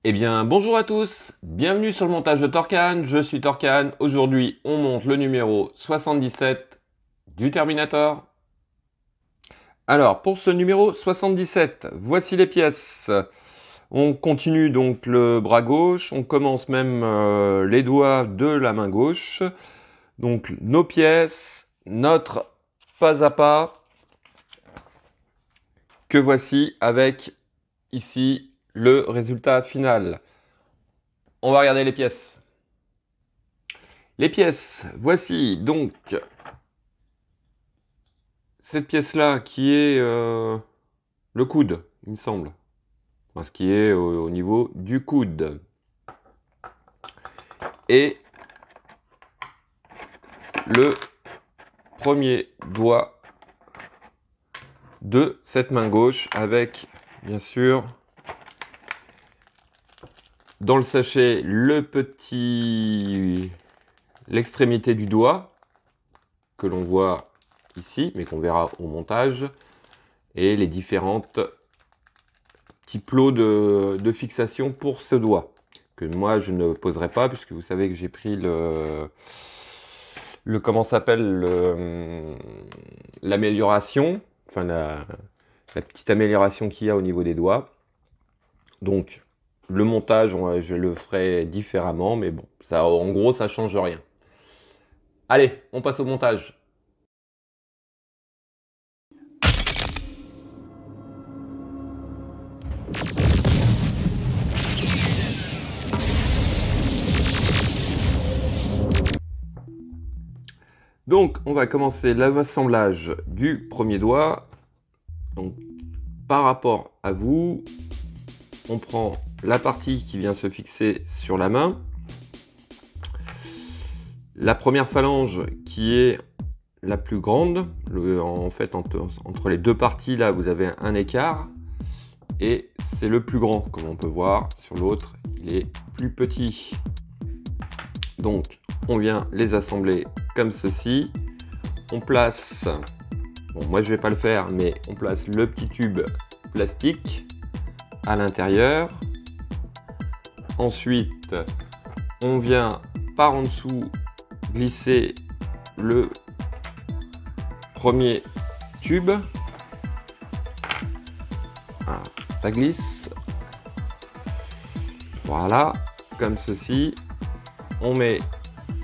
Eh bien, bonjour à tous, bienvenue sur le montage de Torcan, je suis Torcan. Aujourd'hui, on monte le numéro 77 du Terminator. Alors, pour ce numéro 77, voici les pièces. On continue donc le bras gauche, on commence même les doigts de la main gauche. Donc, nos pièces, notre pas à pas, que voici avec ici le résultat final. On va regarder les pièces. Les pièces, voici donc cette pièce-là qui est le coude, il me semble. Enfin, ce qui est au niveau du coude. Et le premier doigt de cette main gauche avec, bien sûr, dans le sachet, l'extrémité du doigt que l'on voit ici, mais qu'on verra au montage, et les différentes petits plots de fixation pour ce doigt, que moi je ne poserai pas, puisque vous savez que j'ai pris comment s'appelle, l'amélioration, enfin la petite amélioration qu'il y a au niveau des doigts. Donc le montage, je le ferai différemment, mais bon, ça, en gros, ça change rien. Allez, on passe au montage. Donc, on va commencer l'assemblage du premier doigt. Donc, par rapport à vous, on prend la partie qui vient se fixer sur la main. La première phalange qui est la plus grande. En fait, entre les deux parties, là, vous avez un écart. Et c'est le plus grand, comme on peut voir. Sur l'autre, il est plus petit. Donc, on vient les assembler comme ceci. On place, bon, moi je vais pas le faire, mais on place le petit tube plastique à l'intérieur. Ensuite, on vient par en dessous glisser le premier tube. Voilà, ça glisse. Voilà, comme ceci. On met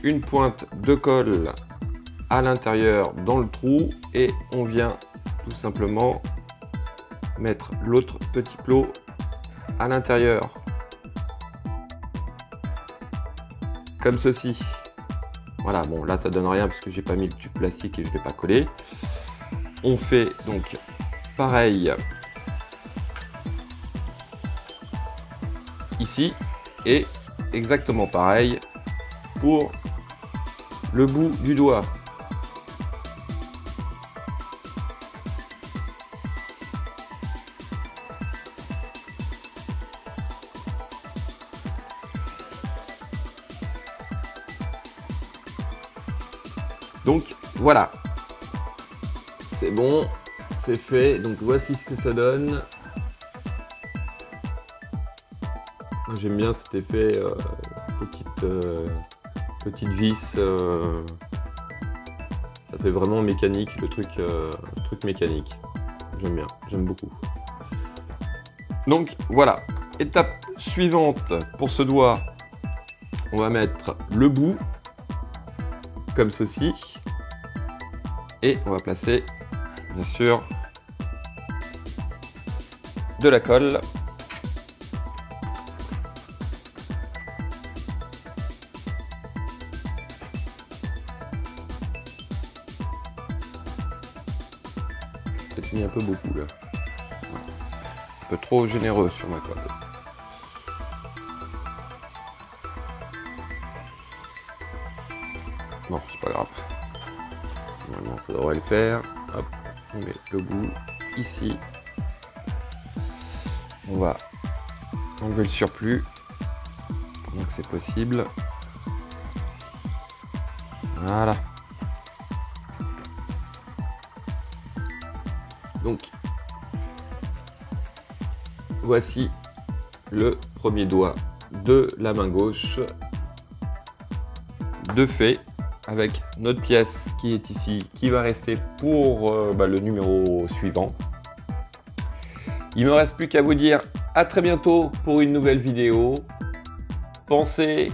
une pointe de colle à l'intérieur dans le trou et on vient tout simplement mettre l'autre petit plot à l'intérieur. Comme ceci. Voilà, bon là ça donne rien parce que j'ai pas mis le tube plastique et je l'ai pas collé. On fait donc pareil ici et exactement pareil pour le bout du doigt. Donc voilà, c'est bon, c'est fait. Donc voici ce que ça donne. J'aime bien cet effet petite vis. Ça fait vraiment mécanique, le truc mécanique. J'aime bien, j'aime beaucoup. Donc voilà, étape suivante pour ce doigt, on va mettre le bout comme ceci et on va placer bien sûr de la colle. Peut-être mis un peu beaucoup là, un peu trop généreux sur ma colle. Bon, c'est pas grave. Normalement, ça devrait le faire. Hop, on met le bout ici. On va enlever le surplus pendant que c'est possible. Voilà. Donc, voici le premier doigt de la main gauche de fait avec notre pièce qui est ici, qui va rester pour le numéro suivant. Il me reste plus qu'à vous dire à très bientôt pour une nouvelle vidéo. Pensez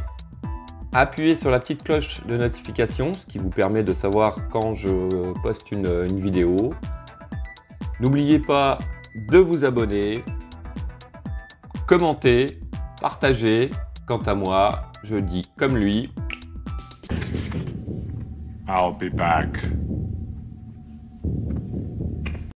à appuyer sur la petite cloche de notification, ce qui vous permet de savoir quand je poste une vidéo. N'oubliez pas de vous abonner, commenter, partager. Quant à moi, je dis comme lui. I'll be back.